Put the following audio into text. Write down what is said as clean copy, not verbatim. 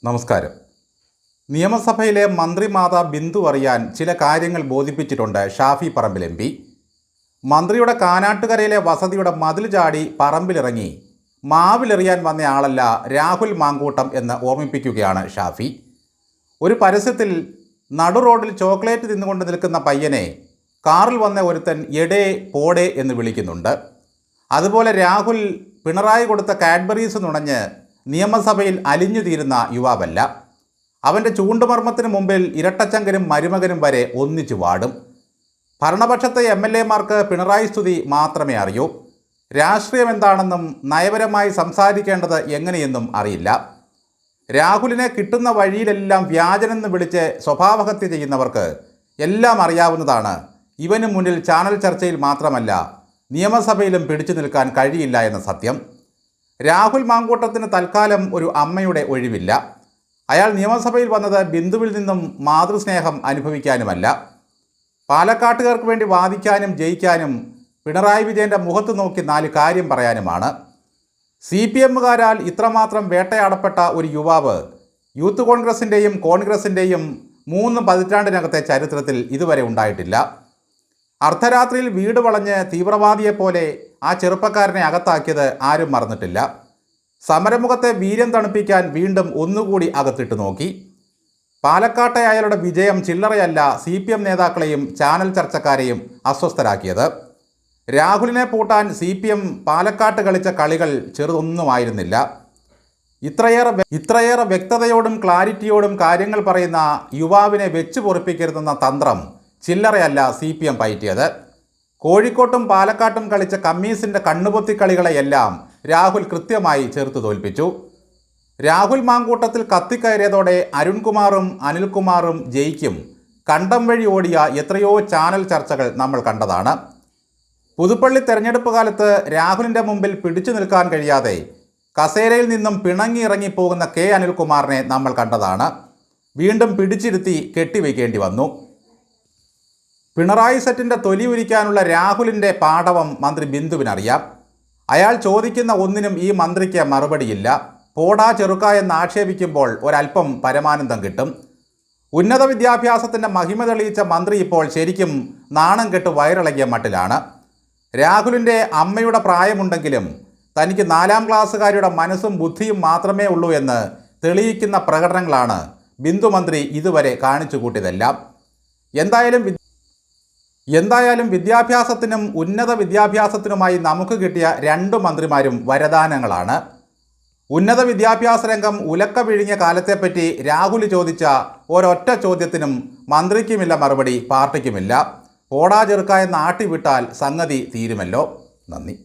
നമസ്കാരം. നിയമസഭയിലെ മന്ത്രിമാത ബിന്ദു അറിയാൻ ചില കാര്യങ്ങൾ ബോധിപ്പിച്ചിട്ടുണ്ട് ഷാഫി പറമ്പിൽ MP. മന്ത്രിയുടെ കാനാട്ടുകരയിലെ വസതിയുടെ മതിൽ ചാടി പറമ്പിലിറങ്ങി മാവിലെറിയാൻ വന്നയാളല്ല രാഹുൽ മാങ്കൂട്ടം എന്ന് ഓർമ്മിപ്പിക്കുകയാണ് ഷാഫി. ഒരു പരസ്യത്തിൽ നടു റോഡിൽ ചോക്ലേറ്റ് തിന്നുകൊണ്ട് നിൽക്കുന്ന പയ്യനെ കാറിൽ വന്ന ഒരുത്തൻ എടേ പോടേ എന്ന് വിളിക്കുന്നുണ്ട്. അതുപോലെ രാഹുൽ പിണറായി കൊടുത്ത കാഡ്ബറീസ് നുണഞ്ഞ് നിയമസഭയിൽ അലിഞ്ഞു തീരുന്ന യുവാവല്ല. അവൻ്റെ ചൂണ്ടുമർമ്മത്തിന് മുമ്പിൽ ഇരട്ടച്ചങ്കനും മരുമകനും വരെ ഒന്നിച്ചു വാടും. ഭരണപക്ഷത്തെ MLA-മാർക്ക് പിണറായി സ്തുതി മാത്രമേ അറിയൂ. രാഷ്ട്രീയം എന്താണെന്നും നയപരമായി സംസാരിക്കേണ്ടത് എങ്ങനെയെന്നും അറിയില്ല. രാഹുലിനെ കിട്ടുന്ന വഴിയിലെല്ലാം വ്യാജനെന്ന് വിളിച്ച് സ്വഭാവഹത്യ ചെയ്യുന്നവർക്ക് എല്ലാം അറിയാവുന്നതാണ് ഇവന് മുന്നിൽ ചാനൽ ചർച്ചയിൽ മാത്രമല്ല നിയമസഭയിലും പിടിച്ചു നിൽക്കാൻ കഴിയില്ല എന്ന സത്യം. രാഹുൽ മാങ്കൂട്ടത്തിന് തൽക്കാലം ഒരു അമ്മയുടെ ഒഴിവില്ല. അയാൾ നിയമസഭയിൽ വന്നത് ബിന്ദുവിൽ നിന്നും മാതൃസ്നേഹം അനുഭവിക്കാനുമല്ല. പാലക്കാട്ടുകാർക്ക് വേണ്ടി വാദിക്കാനും ജയിക്കാനും പിണറായി വിജയൻ്റെ മുഖത്ത് നോക്കി 4 കാര്യം പറയാനുമാണ്. CPM-കാരാൽ ഇത്രമാത്രം വേട്ടയാടപ്പെട്ട ഒരു യുവാവ് യൂത്ത് കോൺഗ്രസിൻ്റെയും 3 പതിറ്റാണ്ടിനകത്തെ ചരിത്രത്തിൽ ഇതുവരെ ഉണ്ടായിട്ടില്ല. അർദ്ധരാത്രിയിൽ വീട് വളഞ്ഞ് തീവ്രവാദിയെപ്പോലെ ആ ചെറുപ്പക്കാരനെ അകത്താക്കിയത് ആരും മറന്നിട്ടില്ല. സമരമുഖത്തെ വീര്യം തണുപ്പിക്കാൻ വീണ്ടും ഒന്നുകൂടി അകത്തിട്ട് നോക്കി. പാലക്കാട്ടെ അയാളുടെ വിജയം ചില്ലറയല്ല CPM നേതാക്കളെയും ചാനൽ ചർച്ചക്കാരെയും അസ്വസ്ഥരാക്കിയത്. രാഹുലിനെ പൂട്ടാൻ CPM പാലക്കാട്ട് കളിച്ച കളികൾ ചെറുതൊന്നുമായിരുന്നില്ല. ഇത്രയേറെ വ്യക്തതയോടും ക്ലാരിറ്റിയോടും കാര്യങ്ങൾ പറയുന്ന യുവാവിനെ വെച്ച് പൊറിപ്പിക്കരുതെന്ന തന്ത്രം ചില്ലറയല്ല CPM പയറ്റിയത്. കോഴിക്കോട്ടും പാലക്കാട്ടും കളിച്ച കമ്മീസിൻ്റെ കണ്ണുപൊത്തിക്കളികളെയെല്ലാം രാഹുൽ കൃത്യമായി ചേർത്ത് തോൽപ്പിച്ചു. രാഹുൽ മാങ്കൂട്ടത്തിൽ കത്തിക്കയറിയതോടെ അരുൺകുമാറും അനിൽകുമാറും ജയിക്കും കണ്ടം വഴി ഓടിയ എത്രയോ ചാനൽ ചർച്ചകൾ നമ്മൾ കണ്ടതാണ്. പുതുപ്പള്ളി തെരഞ്ഞെടുപ്പ് കാലത്ത് രാഹുലിൻ്റെ മുമ്പിൽ പിടിച്ചു നിൽക്കാൻ കഴിയാതെ കസേരയിൽ നിന്നും പിണങ്ങി ഇറങ്ങിപ്പോകുന്ന അനിൽകുമാറിനെ നമ്മൾ കണ്ടതാണ്. വീണ്ടും പിടിച്ചിരുത്തി കെട്ടിവയ്ക്കേണ്ടി വന്നു. പിണറായി സെറ്റിൻ്റെ തൊലി ഉരിക്കാനുള്ള രാഹുലിൻ്റെ പാടവം മന്ത്രി ബിന്ദുവിനറിയാം. അയാൾ ചോദിക്കുന്ന ഒന്നിനും ഈ മന്ത്രിക്ക് മറുപടിയില്ല. പോടാ ചെറുക്ക എന്ന് ആക്ഷേപിക്കുമ്പോൾ ഒരല്പം പരമാനന്ദം കിട്ടും. ഉന്നത വിദ്യാഭ്യാസത്തിൻ്റെ മഹിമ തെളിയിച്ച മന്ത്രി ഇപ്പോൾ ശരിക്കും നാണം കെട്ട് വയറിളകിയ മട്ടിലാണ്. രാഹുലിൻ്റെ അമ്മയുടെ പ്രായമുണ്ടെങ്കിലും തനിക്ക് 4ാം ക്ലാസ്സുകാരുടെ മനസ്സും ബുദ്ധിയും മാത്രമേ ഉള്ളൂ എന്ന് തെളിയിക്കുന്ന പ്രകടനങ്ങളാണ് ബിന്ദു മന്ത്രി ഇതുവരെ കാണിച്ചു കൂട്ടിയതെല്ലാം. എന്തായാലും വിദ്യാഭ്യാസത്തിനും ഉന്നത വിദ്യാഭ്യാസത്തിനുമായി നമുക്ക് കിട്ടിയ 2 മന്ത്രിമാരും വരദാനങ്ങളാണ്. ഉന്നത വിദ്യാഭ്യാസ രംഗം ഉലക്ക വിഴുങ്ങിയ കാലത്തെപ്പറ്റി രാഹുൽ ചോദിച്ച ഒരൊറ്റ ചോദ്യത്തിനും മന്ത്രിക്കുമില്ല മറുപടി, പാർട്ടിക്കുമില്ല. പോടാ ചെറുക്ക എന്ന് ആട്ടിവിട്ടാൽ സംഗതി തീരുമല്ലോ. നന്ദി.